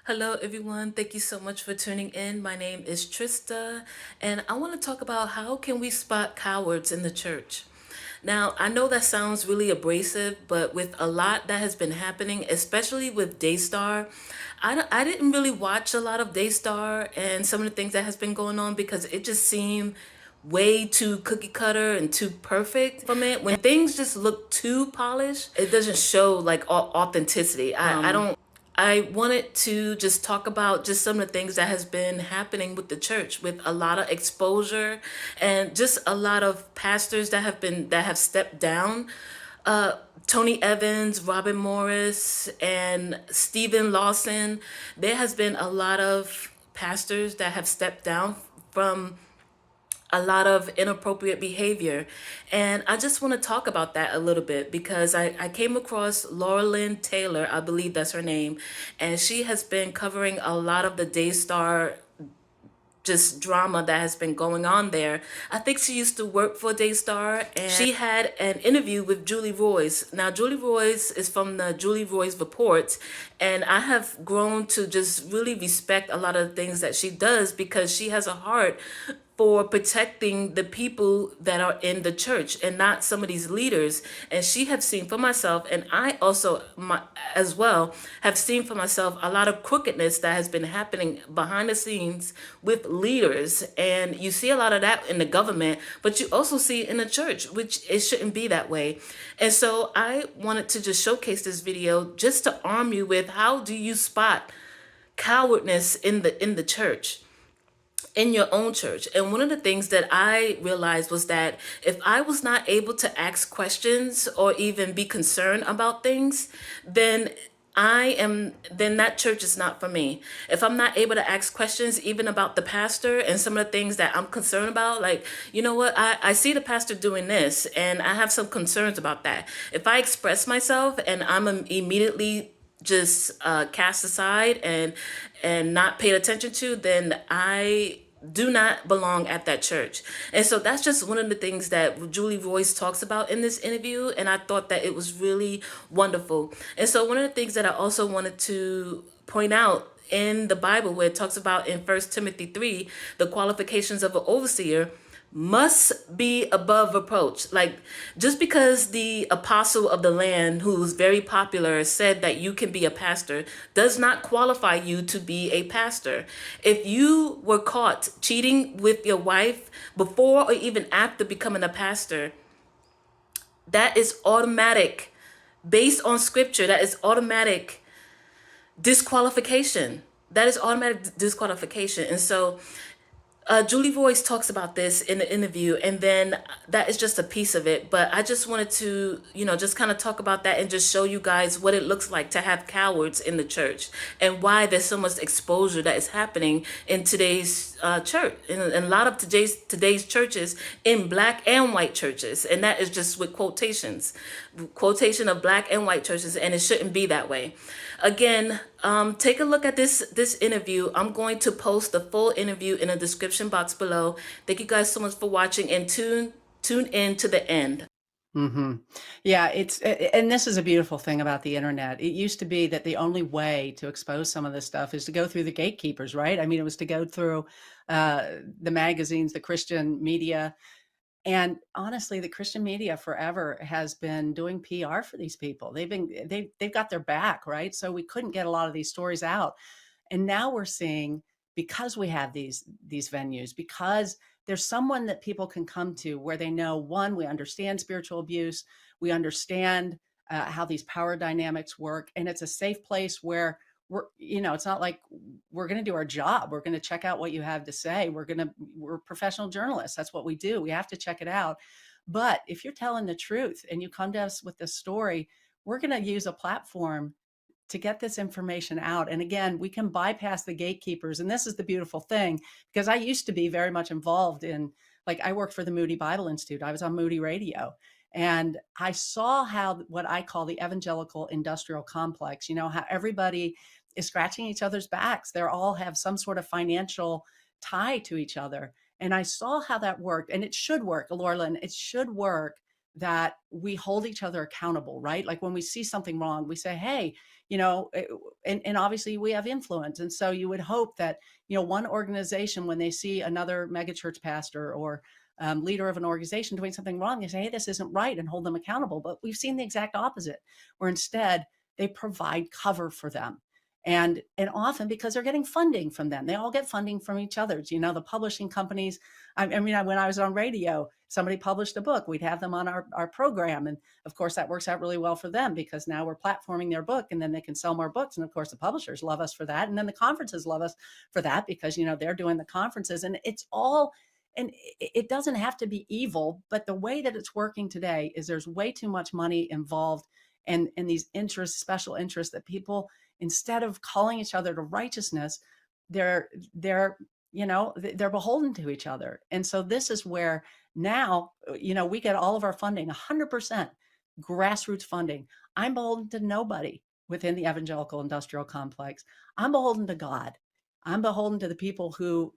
Hello, everyone. Thank you so much for tuning in. My name is Trista, and I want to talk about how can we spot cowards in the church. Now, I know that sounds really abrasive, but with a lot that has been happening, especially with Daystar, I didn't really watch a lot of Daystar and some of the things that has been going on because it just seemed way too cookie cutter and too perfect from it. When things just look too polished, it doesn't show like authenticity. I don't I wanted to just talk about just some of the things that has been happening with the church with a lot of exposure and just a lot of pastors that have stepped down. Tony Evans, Robin Morris, and Stephen Lawson. There has been a lot of pastors that have stepped down from a lot of inappropriate behavior. And I just want to talk about that a little bit because I came across Laura Lynn Taylor, I believe that's her name, and she has been covering a lot of the Daystar just drama that has been going on there. I think she used to work for Daystar and she had an interview with Julie Royce. Now, Julie Royce is from the Julie Royce Report, and I have grown to just really respect a lot of the things that she does because she has a heart for protecting the people that are in the church and not some of these leaders. And she have seen for myself, and I also as well have seen for myself a lot of crookedness that has been happening behind the scenes with leaders. And you see a lot of that in the government, but you also see it in the church, which it shouldn't be that way. And so I wanted to just showcase this video just to arm you with how do you spot cowardness in the church, in your own church. And one of the things that I realized was that if I was not able to ask questions or even be concerned about things, then then that church is not for me. If I'm not able to ask questions even about the pastor and some of the things that I'm concerned about, like, you know what, I see the pastor doing this and I have some concerns about that. If I express myself and I'm immediately just cast aside and not paid attention to, then I do not belong at that church. And so that's just one of the things that Julie Royce talks about in this interview. And I thought that it was really wonderful. And so one of the things that I also wanted to point out in the Bible, where it talks about in First Timothy 3, the qualifications of an overseer must be above reproach. Like, just because the apostle of the land, who's very popular, said that you can be a pastor, does not qualify you to be a pastor. If you were caught cheating with your wife before or even after becoming a pastor, that is automatic. Based on scripture, that is automatic disqualification. That is automatic disqualification. And so Julie Royce talks about this in the interview, and then that is just a piece of it. But I just wanted to, just kind of talk about that and just show you guys what it looks like to have cowards in the church and why there's so much exposure that is happening in today's church, in a lot of today's churches, in black and white churches, and that is just with quotation of black and white churches, and it shouldn't be that way. Again, take a look at this interview. I'm going to post the full interview in the description box below. Thank you guys so much for watching, and tune in to the end. Yeah, and this is a beautiful thing about the internet. It used to be that the only way to expose some of this stuff is to go through the gatekeepers, right? I mean, it was to go through the magazines, the Christian media. And honestly, the Christian media forever has been doing PR for these people. They've got their back, right? So we couldn't get a lot of these stories out. And now we're seeing, because we have these venues, because there's someone that people can come to where they know, one, we understand spiritual abuse, we understand how these power dynamics work, and it's a safe place where it's not like we're going to do our job. We're going to check out what you have to say. We're professional journalists. That's what we do. We have to check it out. But if you're telling the truth and you come to us with this story, we're going to use a platform to get this information out. And again, we can bypass the gatekeepers. And this is the beautiful thing, because I used to be very much involved in, like, I worked for the Moody Bible Institute. I was on Moody Radio. And I saw how what I call the evangelical industrial complex, how everybody is scratching each other's backs. They all have some sort of financial tie to each other. And I saw how that worked. And it should work, Laura Lynn, it should work that we hold each other accountable, right? Like when we see something wrong, we say, hey, and obviously we have influence. And so you would hope that, one organization, when they see another megachurch pastor or leader of an organization doing something wrong, they say, hey, this isn't right, and hold them accountable. But we've seen the exact opposite, where instead they provide cover for them. And often because they're getting funding from them, they all get funding from each other. The publishing companies. When I was on radio, somebody published a book, we'd have them on our program. And of course, that works out really well for them, because now we're platforming their book, and then they can sell more books. And of course, the publishers love us for that. And then the conferences love us for that, because, they're doing the conferences, and it doesn't have to be evil, but the way that it's working today is there's way too much money involved, and these interests, special interests, that people, instead of calling each other to righteousness, they're beholden to each other. And so this is where now, we get all of our funding, 100% grassroots funding. I'm beholden to nobody within the evangelical industrial complex. I'm beholden to God. I'm beholden to the people who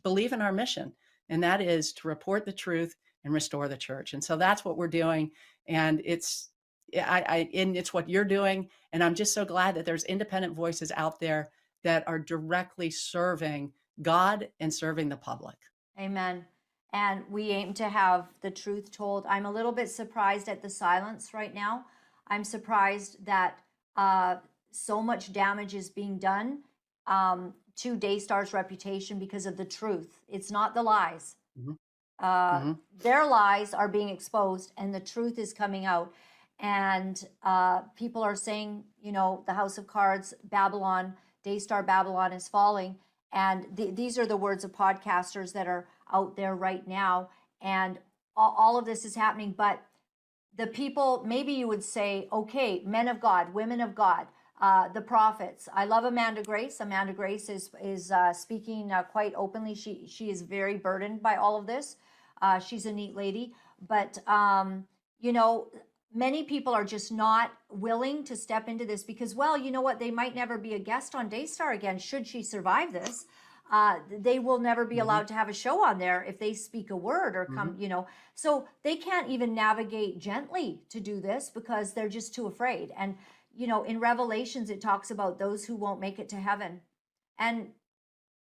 believe in our mission, and that is to report the truth and restore the church. And so that's what we're doing. And it's what you're doing. And I'm just so glad that there's independent voices out there that are directly serving God and serving the public. Amen. And we aim to have the truth told. I'm a little bit surprised at the silence right now. I'm surprised that so much damage is being done to Daystar's reputation because of the truth. It's not the lies. Mhm. Mhm. Their lies are being exposed, and the truth is coming out. And people are saying, the house of cards, Babylon, Daystar Babylon is falling. And these are the words of podcasters that are out there right now. And all of this is happening. But the people, maybe you would say, okay, men of God, women of God, the prophets. I love Amanda Grace. Amanda Grace is speaking quite openly. She is very burdened by all of this. She's a neat lady. But, many people are just not willing to step into this because, well, you know what? They might never be a guest on Daystar again should she survive this. They will never be allowed to have a show on there if they speak a word or come, So they can't even navigate gently to do this because they're just too afraid. And, in Revelations, it talks about those who won't make it to heaven. And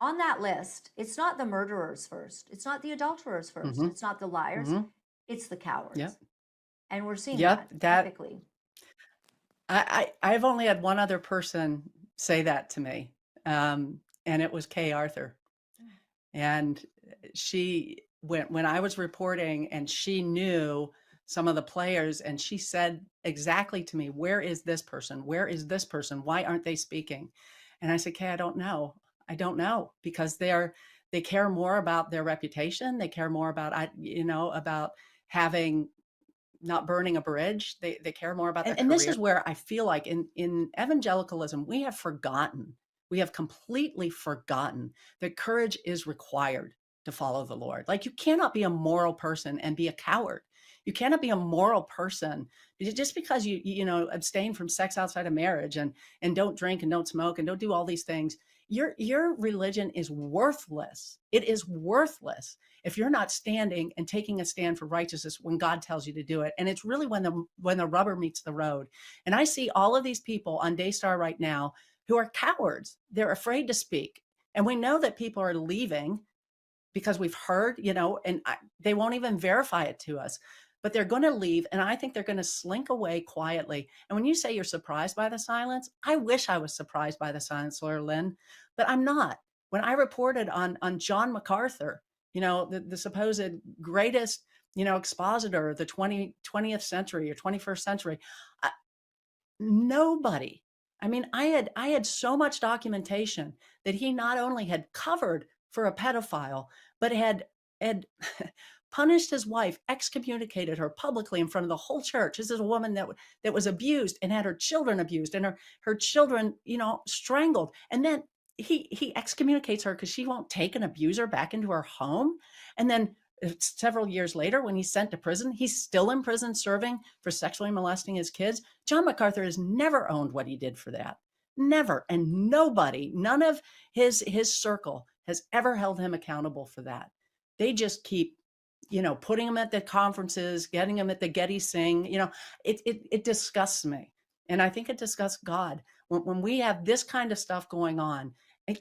on that list, it's not the murderers first. It's not the adulterers first. Mhm. It's not the liars. Mhm. It's the cowards. Yep. And we're seeing Yep. that typically. I've only had one other person say that to me, and it was Kay Arthur. And when I was reporting, and she knew some of the players, and she said exactly to me, where is this person? Where is this person? Why aren't they speaking? And I said, Kay, I don't know. I don't know, because they care more about their reputation. They care more about, about having, not burning a bridge. They care more about their career. And this is where I feel like in evangelicalism, we have completely forgotten that courage is required to follow the Lord. Like, you cannot be a moral person and be a coward. You cannot be a moral person just because you abstain from sex outside of marriage and don't drink and don't smoke and don't do all these things. Your religion is worthless. It is worthless if you're not standing and taking a stand for righteousness when God tells you to do it. And it's really when the rubber meets the road. And I see all of these people on Daystar right now who are cowards. They're afraid to speak. And we know that people are leaving because we've heard, they won't even verify it to us, but they're going to leave. And I think they're going to slink away quietly. And when you say you're surprised by the silence, I wish I was surprised by the silence, Laura Lynn, but I'm not. When I reported on John MacArthur, the supposed greatest, expositor of the 20th century or 21st century, nobody. I had so much documentation that he not only had covered for a pedophile, but had punished his wife, excommunicated her publicly in front of the whole church. This is a woman that was abused and had her children abused and her children, strangled. And then he excommunicates her because she won't take an abuser back into her home. And then several years later, when he's sent to prison, he's still in prison serving for sexually molesting his kids. John MacArthur has never owned what he did for that. Never. And none of his circle has ever held him accountable for that. They just keep, putting them at the conferences, getting them at the Getty Sing, it disgusts me. And I think it disgusts God when we have this kind of stuff going on.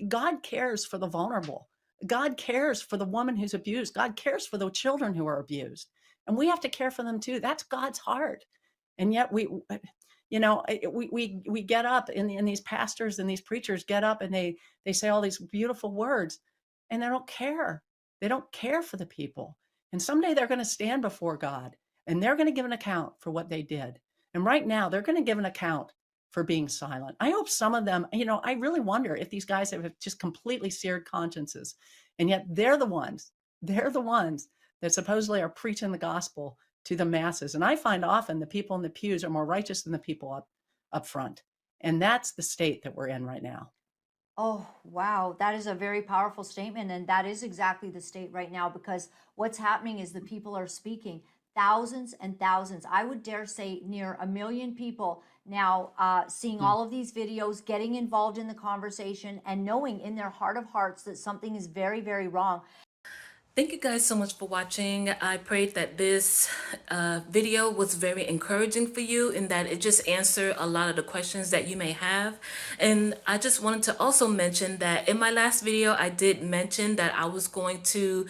God cares for the vulnerable. God cares for the woman who's abused. God cares for the children who are abused. And we have to care for them too. That's God's heart. And yet we get up in these pastors and these preachers get up and they say all these beautiful words and they don't care. They don't care for the people. And someday they're going to stand before God and they're going to give an account for what they did. And right now they're going to give an account for being silent. I hope some of them, I really wonder if these guys have just completely seared consciences. And yet they're the ones that supposedly are preaching the gospel to the masses. And I find often the people in the pews are more righteous than the people up front. And that's the state that we're in right now. Oh, wow. That is a very powerful statement. And that is exactly the state right now, because what's happening is the people are speaking. Thousands and thousands, I would dare say near 1 million people now seeing all of these videos, getting involved in the conversation, and knowing in their heart of hearts that something is very, very wrong. Thank you guys so much for watching. I prayed that this video was very encouraging for you and that it just answered a lot of the questions that you may have. And I just wanted to also mention that in my last video, I did mention that I was going to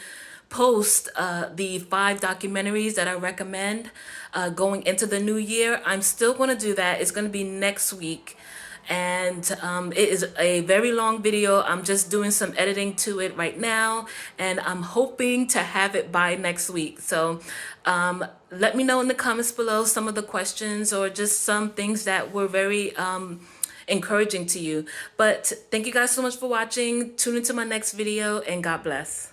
post the 5 documentaries that I recommend going into the new year. I'm still going to do that. It's going to be next week. And it is a very long video. I'm just doing some editing to it right now, and I'm hoping to have it by next week. So let me know in the comments below some of the questions or just some things that were very encouraging to you. But thank you guys so much for watching. Tune into my next video, and God bless.